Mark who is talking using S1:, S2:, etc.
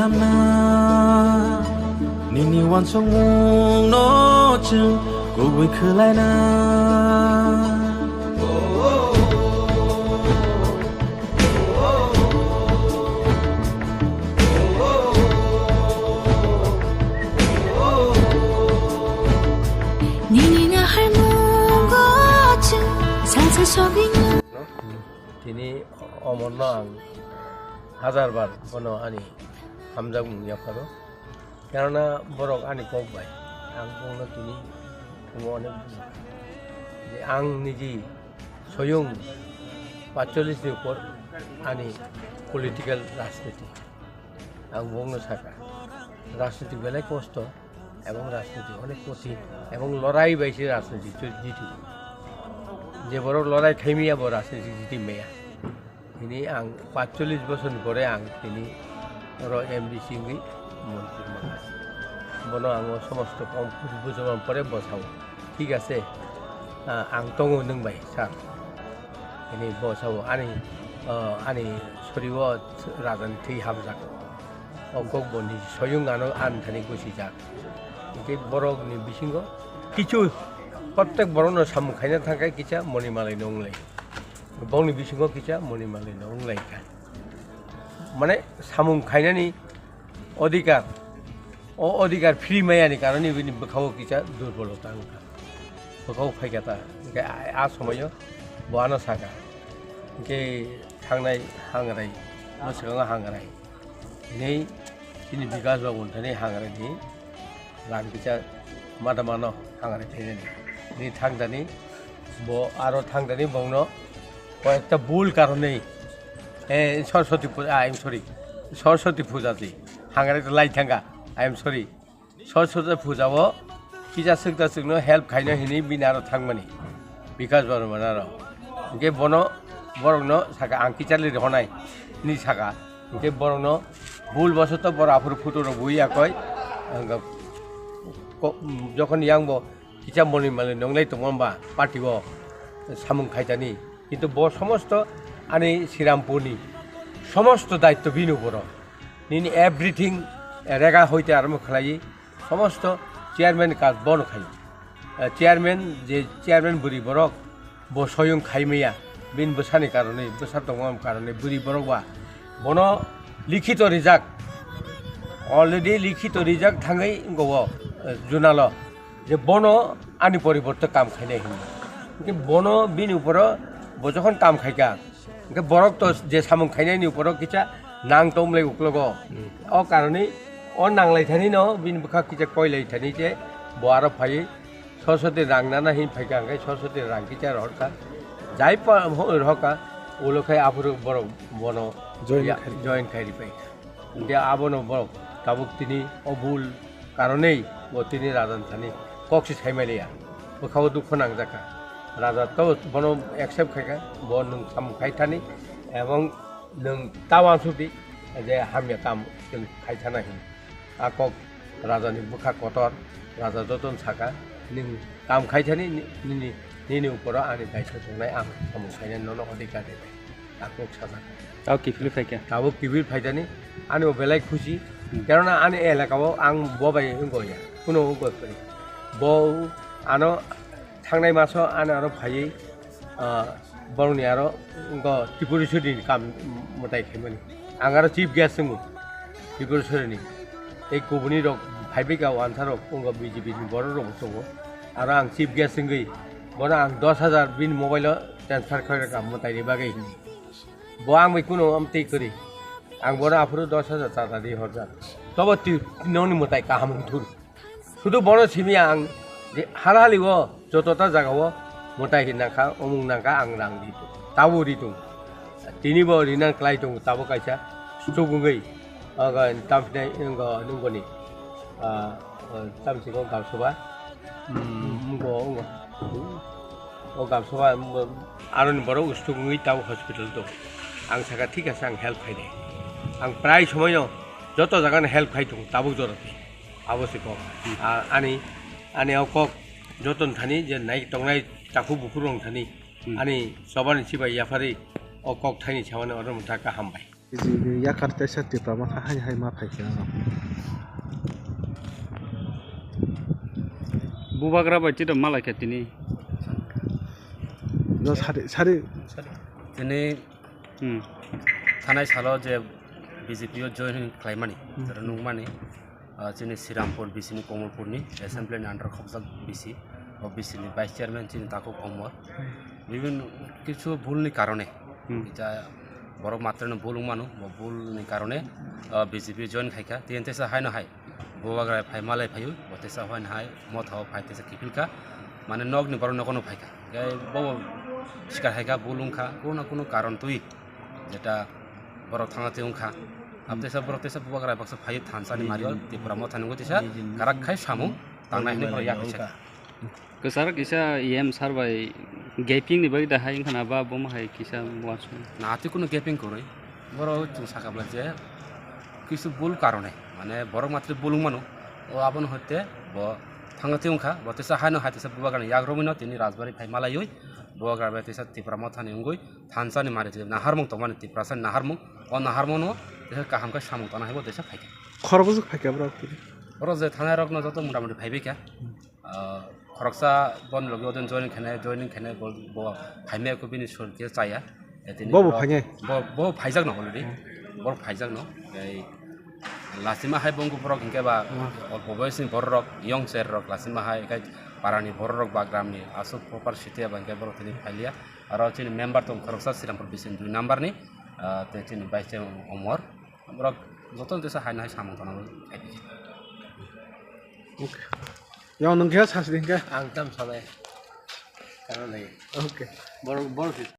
S1: lamna nini wan song mung no chung go we khlai na
S2: nini nga har mung go chung sa shobing
S3: তিনি অমর হাজারবার কোনো আনি হামজাক মুনিয়া করো কেননা বড় আনি কক ভাই আং কোনো তিনি অনেক যে আং নিজে স্বয়ং ৪৫ উপর আনি পলিটিক্যাল রাজনীতি আং বংন থাকা রাজনীতি বেলায় কষ্ট এবং রাজনীতি অনেক কঠিন এবং লড়াই বাইছে রাজনীতি জিতু যে বড় লড়াই থাইমিয়া বড় রাজনীতি জিতি মেয়া তিনি আং ৪৫ বছর পরে আং তিনি এমডি সিংই মন্ত্রী মাখা বনো আং সমস্ত কম বুঝবান পরে বসাও ঠিক আছে আং দङ नोंबाय सार তিনি বসাও আনি শরীর রাজানি থৈ হাবজাক অকক বনি স্বয়ং আনো আন থানি গুছি যাক একে বড়নি বিসিঙ্গ কিছু প্রত্যেক বড়ন সামু খাইনা থাকায় কিছা মণিমালাই নংলাই বংনি বিসিঙ্গ কিছা মণিমালাই নংলাই মানে সামু খাইনানি অধিকার অধিকার ফ্রি মায়ানি কারণে বিনি বখাও কিছা দুর্বলতা আংকা বখাও ফাইগাতা আ সময় বहानो सागा के थांनाय हांग्राय मोसगाङा हांग्राय नै दिनै बिकास बाबुन थानाय हांग्रायनि लान किছা मादामानो हांग्राय थाइनानै नै थांदानि आरो थांदानि बावनो कয়েকটা ভুল কারণে सरस्वती पूजा आई एम सरी सरस्वती पूजा जी हांग्राय लाई थांगा आई एम सरी सरस्वती पूजाव किजा सोगदा सोगनो हेल्प खाइनो हिनि बिन आरो थांमानि बिकास बाबुमोन आरो के बनो बरंनो साका आंकी चाली रहनाय नि साका के बरंनो भूल बसत बराफोर फुटुरो बुइया कय যখন ইয়াংবো কিছা মণিমালি নংলাই তমবা পার্টিব সামুং খাইতানি কিন্তু ব সমস্ত আনি শ্রীরামপুরনি সমস্ত দায়িত্ব বিনু বড় নিনি এভরিথিং রেগা হইতে আরম্ভ খালাই সমস্ত চেয়ারম্যান কাজ বন খাই চেয়ারম্যান যে চেয়ারম্যান বুড়ি বরক ব স্বয়ং খাইমেয়া বিন বসানি কারণে বসা দঙাম কারণে বুড়ি বরকবা বন লিখিত রিজাক অলরেডি লিখিত রিজাক থাঙै গव जुनाल जे बन आनी परिवर्तन काम खाइनाय हिंदी बन बिन ऊपर बजखन काम खाइका बरक तो जे सामुं खाइनायनि ऊपर किछा नां तमलाय उक्लग अ कारणे अ नांलाय थानि न बिन बखा किछा कयलाय थानि जे बआरो फाइ सरस्वती रांनाना हिन फाइका अंगाय सरस्वती रां किछा रहका जाय रहका ओलखाय आफुर बर बन जयन खाइरि पाइ दे आबनो बर ताबुक तिनि अबुल কারণেই তিনি রাজান থানি কক্সি সাইমালিয়া বখাও দুঃখ নাংজাকা রাজা তো বন একসেপ্ট খাইকা বন নং সামু খাইথানি এবং নং তাওয়ান সুদি যে হামিয়া কাম जों খাইথানা হিন আকক রাজানি বুখা কটর রাজা যতন সাকা নং কাম খাইথানি নিনি উপর আনি দায়িত্ব সংনাय आं सामु खाइनाय ननो अधिकार दे आকক साजा
S4: তাও কিফিল ফাইকা
S3: তাও কিফিল ফাইদানি আনি বেলাই খুশি কেননা আনি এলাকাও আং ববাই গয়া কোনো গয় ব আনো थांनाय मास आनो आरो फायै बरंनि आरो त्रिपुरेश्वरनि काम मताय खायमोन आं आरो चिफ गेस्ट जों त्रिपुरेश्वरनि ए गुबुननि रक फाइबिका वानथार अंग बीजेपी नि बर रक दङ आरो आं चिफ गेस्ट जों गई बना आं 10,000 बिन मोबाइल ट्रान्सफार खायरा काम मतायनि बागै ब आं बेखौनो आमते करि आं बना आफुर 10,000 चादा दि हरजा तब ननि मताय काहाम थुर শুধু বড় সিমিয়া आं जे हालालिव जतता जागाव मताय हिनाखा अमुं नाखा आं रां दितो ताबो दितो तिनिबो रिना क्लाइ दं ताबो कायसा सुगुगै तामफिनाय नंगनि तामसिखौ गाबसबा ओ गाबसबा आरन बर उस्तुगै ताव हस्पिटाल दं आं साका ठीक আছে आं हेल्प खाइदे आं प्राय समय जत जागान हेल्प खाइदों ताबो जरते आवश्यक आनी आनी अকক जतन थानी जे नाय तंगनाय ताखु बुखुरं थानी आनी सबानि सिबाय याफारि अকক थानी छावानो अरम थाका हामबाय।
S1: Jadi Jakarta satu pertama hanya hai ma pakai na.
S4: बुबाग्रा बायदि दं मालाय खेतिनि
S1: No sari
S5: दिनै थानाय सालाव जे बिजेपिआव जइन खालामनानै नंमानि जोंनि श्रीरामपुर बिसिनि कमलपुरनि एसेम्बलिनि आन्डार खबजाक बिसि बिसिनि भाइस चेयारमैन जोंनि ताकु अमर বিভিন্ন কিছু ভুলनि কারণে যা বড় মাত্রায় ভুল মানো ভুলनि কারণে বিজেপি জয়েন খাইকা তিনতেসা হাই না হাই বুবাগ্রা ফাই মালাই ফাইও বতেসা হয় না হাই মত হাও ফাইতেসা কিফিলকা মানে নগনি বড় নকনো ফাইকা গাই বব শিকার হাইকা বুলুংখা কোনো কারণ তুই যেটা বড় থাঙাতে উংখা আপতেসা বড়তেসা বুবাগ্রা বাক্স ফাই থানসানি মারিও ত্রিপুরা মথানগো তেসা কারাক খাই সামু তাंनाय हने बड़ याखैसा
S4: गोसार किसा एम सारबाय गेपिं नि बाय दाहाय खाना बा बम हाय किसा वास
S5: नाति कुनो गेपिं कोरै बरो जों साकाब्ला जे किसु बुल कारणे माने बरो मात्र बुलुं मानो ओ आबन हते ब थांगाते उंखा बतेसा हानो हातेसा बुबागान याग्रमिनो तिनि राजबारी फाइ मालायै बुबागार बेतेसा तिप्रा मथानि उंगै थानसानि मारे जे नाहारमं तमानि तिप्रासा नाहारमं ओ नाहारमनो देहा काहामका सामं तना हेबो देसा फाइके
S1: खरबुजु पाके ब्रा
S5: बरो जे थानाय रकनो जतो मुटामुटी फाइबेका खरकसा बन लगे ओदन जॉइनिंग खेने ब फाइमे को बिनि सरके चाया
S1: बबो फाइने
S5: बो फाइजाक न अलरेडी बर फाइजाक न लासिमा हाय बंगु बरक हिंके बा बबेसिन बररक यंग सेर रक लासिमा हाय गाय पारानि बररक बा ग्रामनि आसु प्रपार सिटिया बांके बरक तिनि फाइलिया आरो तिनि मेम्बर तम खरकसा श्रीरामपुर बिसिन 2 नम्बर नि ते तिनि बाइसे अमर बरक जतन देसा हाय ना सामं तनाव
S1: ओके याव नोंखिया सासदिंके
S3: आं ताम सानाय कारण नै
S1: ओके
S3: बर